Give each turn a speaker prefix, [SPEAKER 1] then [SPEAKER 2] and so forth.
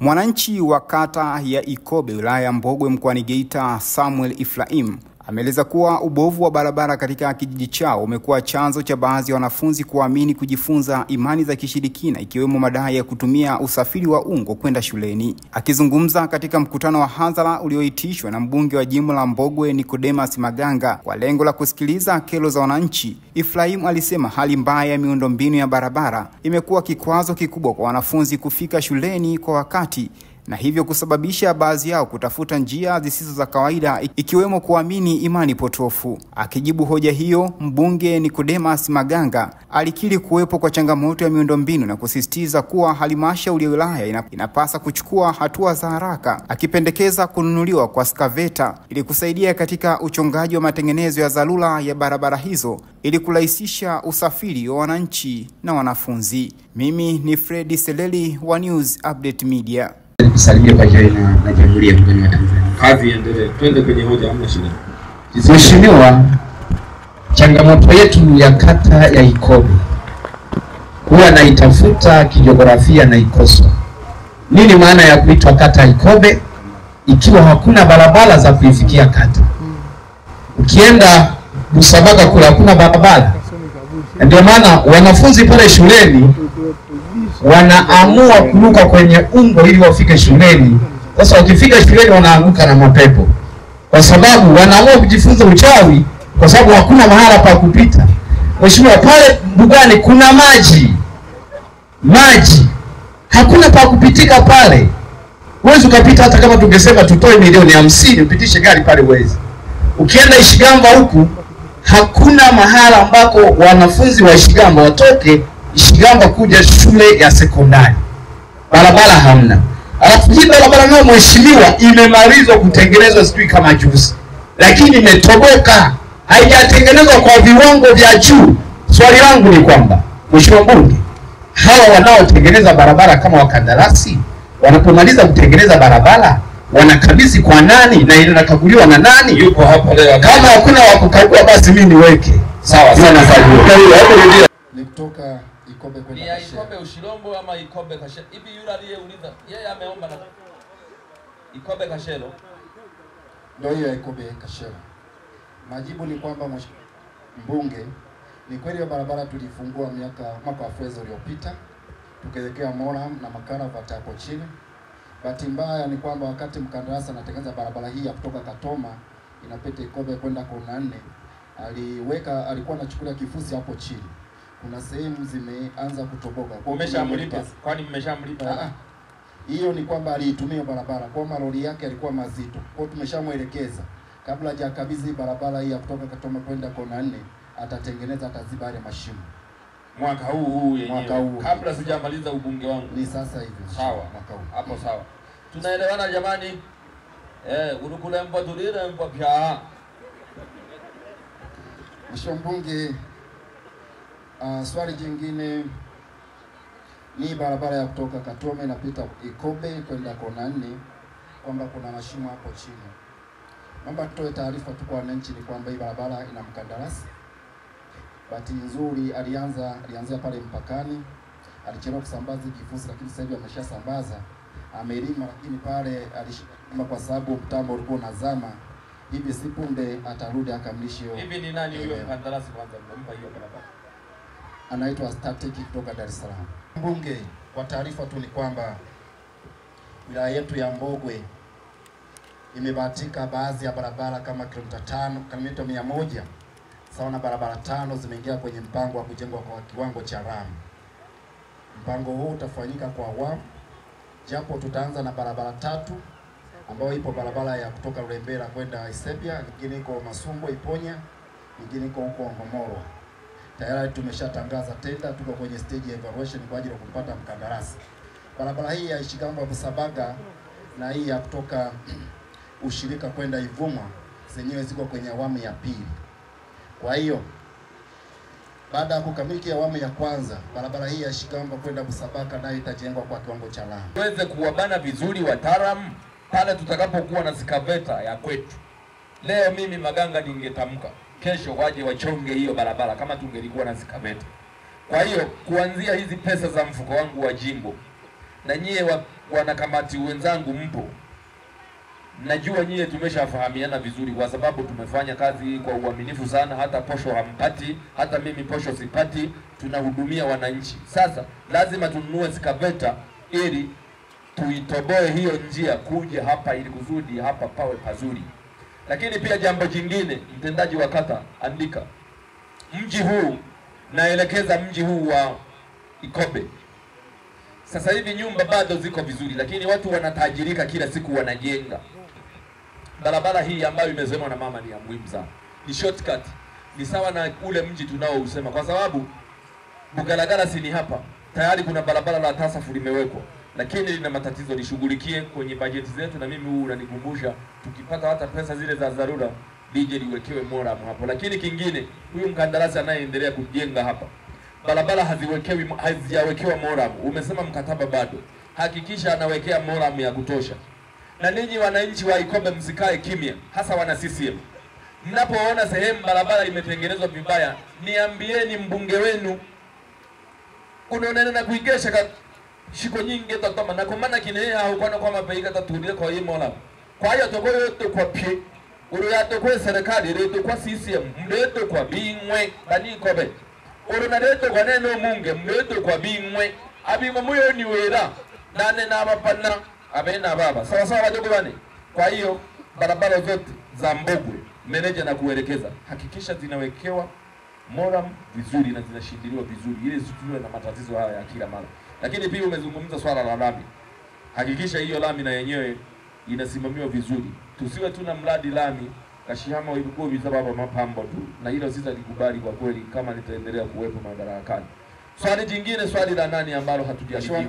[SPEAKER 1] Mwananchi wa kata ya Ikobe wilaya ya Mbogwe mkoani Geita, Samuel Ephraim, ameeleza kuwa ubovu wa barabara katika kijiji chao umekuwa chanzo cha baadhi ya wanafunzi kuamini kujifunza imani za kishirikina, ikiwemo madai ya kutumia usafiri wa ungo kwenda shuleni. Akizungumza katika mkutano wa hadhara ulioitishwa na mbunge wa jimbo la Mbogwe Nicodemus Maganga kwa lengo la kusikiliza kero za wananchi, Ephraim alisema hali mbaya ya miundombinu ya barabara imekuwa kikwazo kikubwa kwa wanafunzi kufika shuleni kwa wakati, na hivyo kusababisha baadhi yao kutafuta njia zisizo za kawaida, ikiwemo kuamini imani potofu. Akijibu hoja hiyo, mbunge Nicodemus Maganga alikiri kuwepo kwa changamoto ya miundombinu na kusisitiza kuwa halmashauri ya wilaya inapasa kuchukua hatua za haraka, akipendekeza kununuliwa kwa skaveta ili kusaidia katika uchongaji wa matengenezo ya dharura ya barabara hizo ili kurahisisha usafiri wa wananchi na wanafunzi. Mimi ni Freddy Seleli wa News Update Media.
[SPEAKER 2] Kusalimia kwa jina na Jamhuri ya Muungano wa Tanzania.
[SPEAKER 3] Kazi iendelee. Twende kwenye hoja, hamna shida.
[SPEAKER 2] Mheshimiwa, changamoto yetu ya kata ya Ikobe huwa naitafuta kijiografia na ikosa. Nini maana ya kuitwa kata ya Ikobe ikiwa hakuna barabara za kuifikia kata? Ukienda Busabaga kule hakuna barabara. Ndio maana wanafunzi pale shuleni wanaamua kuruka kwenye ungo ili wafike shuleni. Sasa wakifika shuleni wanaanguka na mapepo, kwa sababu wanaamua kujifunza uchawi kwa sababu hakuna mahala pa kupita. Mheshimiwa, pale mbugani kuna maji hakuna pa kupitika pale. Huwezi ukapita hata kama tungesema tutoe milioni 50 upitishe gari pale uwezi. Ukienda Ishigamba huku hakuna mahala ambako wanafunzi wa Ishigamba watoke Ishigamba kuja shule ya sekondari. Barabara hamna. Alafu hii barabara nayo mheshimiwa imemalizwa kutengenezwa sijui kama juzi, lakini imetoboka, haijatengenezwa kwa viwango vya juu. Swali langu ni kwamba mheshimiwa mbunge, hawa wanaotengeneza barabara kama wakandarasi wanapomaliza kutengeneza barabara wanakabidhi kwa nani na inakaguliwa na nani?
[SPEAKER 3] Yupo hapa leo.
[SPEAKER 2] Kama hakuna wa kukagua basi mimi niweke. Sawa sana kagua.
[SPEAKER 4] Ni kutoka Ikobe kwenda
[SPEAKER 3] Kashero. Ni Ikobe Ushirombo ama Ikobe Kashero? Hivi yule aliyeuliza yeye ameomba na Ikobe Kashero.
[SPEAKER 4] Ndio hiyo Ikobe Kashero. Majibu ni kwamba mbunge, ni kweli ya barabara tulifungua mwaka wa fedha uliopita tukielekea Moram na Makaravati hapo chini. Bahati mbaya ni kwamba wakati mkandarasi anatengeneza barabara hii ya kutoka Katoma inapita Ikobe kwenda Kona 4, alikuwa anachukulia kifusi hapo chini. Kuna sehemu zimeanza kutoboka.
[SPEAKER 3] Umeshamlipa? Kwani mmeshamlipa?
[SPEAKER 4] Hiyo ni kwamba aliitumia barabara kwa malori yake yalikuwa mazito. Kwa hiyo tumeshamuelekeza kabla hajakabidhi barabara hii ya kutoka Katoma kwenda Kona 4 atatengeneza, ataziba ile mashimo.
[SPEAKER 3] Mwaka huu yenyewe.
[SPEAKER 4] Mwaka huu.
[SPEAKER 3] Kabla sijamaliza ubunge wangu.
[SPEAKER 4] Ni sasa hivi.
[SPEAKER 3] Sawa.
[SPEAKER 4] Mwaka huu.
[SPEAKER 3] Hapo sawa. Tunaelewana jamani? Urukule mpo tulile mpo pia.
[SPEAKER 4] Mheshimiwa mbunge, swali jingine ni barabara ya kutoka Katome inapita Ikobe kwenda Kona 4 kwamba kuna mashimo hapo chini. Naomba tutoe taarifa tu kwa wananchi ni kwamba hii barabara ina mkandarasi. Bahati nzuri alianzia pale mpakani, alichelewa kusambaza kifusi, lakini sasa hivi ameshasambaza. Amelima, lakini pale alishima kwa sababu mtambo ulikuwa unazama. Hivi si punde atarudi akamilishe hiyo.
[SPEAKER 3] Hivi ni nani huyo mkandarasi kwanza mmempa hiyo barabara?
[SPEAKER 4] Anaitwa Static kutoka Dar es Salaam. Mbunge, kwa taarifa tu ni kwamba wilaya yetu ya Mbogwe imebahatika baadhi ya barabara kama kilomita 100 sawa na barabara 5 zimeingia kwenye mpango wa kujengwa kwa kiwango cha lami. Mpango huu utafanyika kwa awamu, japo tutaanza na barabara 3 ambayo ipo barabara ya kutoka Rembera kwenda Isebia, nyingine iko Masumbo Iponya, nyingine iko huko Ngomoro. Tayari tumeshatangaza tenda, tuko kwenye stage ya evaluation kwa ajili ya kupata mkandarasi. Barabara hii ya Ishigamba Busabaga na hii ya kutoka Ushirika kwenda Ivuma zenyewe ziko kwenye awamu ya pili. Kwa hiyo baada ya kukamilika awamu ya kwanza, barabara hii ya Ishigamba kwenda Busabaga nayo itajengwa kwa kiwango cha lami.
[SPEAKER 3] Tuweze kuwabana vizuri wataalamu pale tutakapokuwa na skaveta ya kwetu. Leo mimi Maganga ningetamka, kesho waje wachonge hiyo barabara kama tungelikuwa na skaveta. Kwa hiyo kuanzia hizi pesa za mfuko wangu wa jimbo na nyie wanakamati wenzangu mpo, najua nyie tumeshafahamiana vizuri, kwa sababu tumefanya kazi kwa uaminifu sana. Hata posho hampati, hata mimi posho sipati, tunahudumia wananchi. Sasa lazima tununue skaveta ili tuitoboe hiyo njia kuja hapa, ili kusudi hapa pawe pazuri. Lakini pia jambo jingine, mtendaji wa kata, andika mji huu, naelekeza mji huu wa Ikobe. Sasa hivi nyumba bado ziko vizuri, lakini watu wanatajirika kila siku, wanajenga. Barabara hii ambayo imesemwa na mama ni ya muhimu sana. Ni shortcut. Ni sawa na ule mji tunao usema, kwa sababu Bugalagala si ni hapa. Tayari kuna barabara la Tasafu limewekwa, lakini lina matatizo. Lishughulikie kwenye bajeti zetu, na mimi huu unanikumbusha tukipata hata pesa zile za dharura DJ liwekewe moram hapo. Lakini kingine, huyu mkandarasi anayeendelea kujenga hapa, barabara hazijawekewa moram. Umesema mkataba bado. Hakikisha anawekea moram ya kutosha. Na ninyi wananchi wa Ikobe msikae kimya, hasa wana CCM. Mnapoona sehemu barabara imetengenezwa vibaya, niambieni mbunge wenu. Unaonana na kuigesha shiko nyingi tatama na komana kinea au kwa kwa mapeika tatulie kwa hii moram. Kwa hiyo toko yote kwa pie. Uru ya toko serikali reto kwa CCM, mleto kwa bingwe bani Ikobe. Uru na reto kwa neno munge, mleto kwa bingwe. Abingwe muyo ni wera. Nane na mapana abena baba. Sawa sawa wadogo bane. Kwa hiyo barabara zote za Mbogwe meneja na kuelekeza, hakikisha zinawekewa moram vizuri na zinashindiliwa vizuri ili zisiwe na matatizo haya ya kila mara. Lakini pia umezungumza swala la lami. Hakikisha hiyo lami na yenyewe inasimamiwa vizuri. Tusiwe tuna mradi lami kashihama ilikuwa vizababa mapambo tu, na hilo sisi likubali kwa kweli kama litaendelea kuwepo madarakani. Swali jingine, swali la nani ambalo hatujashika.